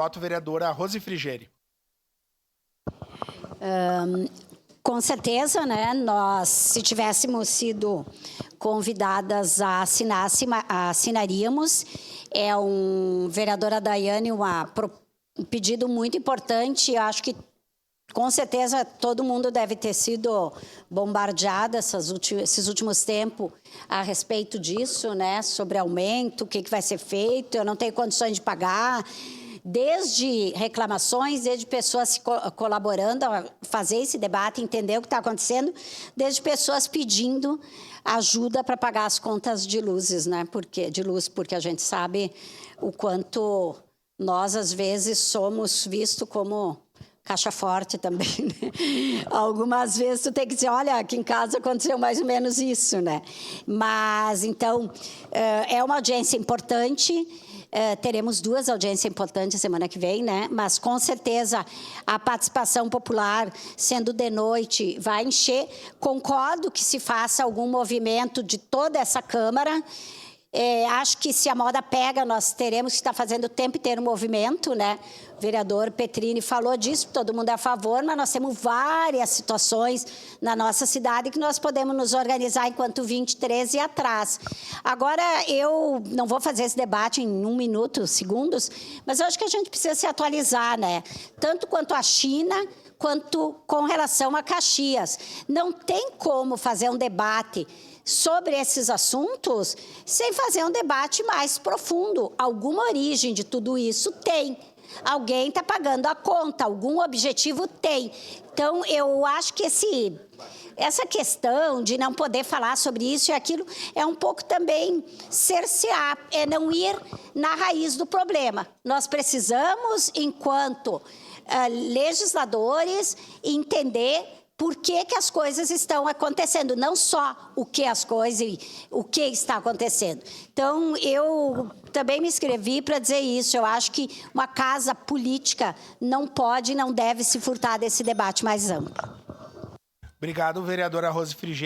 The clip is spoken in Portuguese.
Voto, vereadora Rose Frigieri. Com certeza, né? Nós, se tivéssemos sido convidadas a assinar, assinaríamos. É vereadora Daiane, um pedido muito importante. Eu acho que, com certeza, todo mundo deve ter sido bombardeado esses últimos tempos a respeito disso, né? Sobre aumento, o que vai ser feito, eu não tenho condições de pagar. Desde reclamações, desde pessoas colaborando a fazer esse debate, entender o que está acontecendo, desde pessoas pedindo ajuda para pagar as contas de luzes, né? Porque a gente sabe o quanto nós, às vezes, somos vistos como caixa forte também, né? Algumas vezes tu tem que dizer, olha, aqui em casa aconteceu mais ou menos isso, né? Mas, então, é uma audiência importante. Teremos 2 audiências importantes semana que vem, né? Mas, com certeza, a participação popular, sendo de noite, vai encher. Concordo que se faça algum movimento de toda essa Câmara. Acho que, se a moda pega, nós teremos que estar fazendo o tempo inteiro movimento, né? O vereador Petrini falou disso, todo mundo é a favor, mas nós temos várias situações na nossa cidade que nós podemos nos organizar enquanto 23 e atrás. Agora, eu não vou fazer esse debate em 1 minuto, segundos, mas eu acho que a gente precisa se atualizar, né? Tanto quanto a China, quanto com relação a Caxias. Não tem como fazer um debate sobre esses assuntos sem fazer um debate mais profundo. Alguma origem de tudo isso tem. Alguém está pagando a conta, algum objetivo tem. Então, eu acho que essa questão de não poder falar sobre isso e aquilo é um pouco também cercear, é não ir na raiz do problema. Nós precisamos, enquanto legisladores, entender por que as coisas estão acontecendo, não só o que está acontecendo. Então, eu também me inscrevi para dizer isso. Eu acho que uma casa política não pode e não deve se furtar desse debate mais amplo. Obrigado, vereadora Rose Frigieri.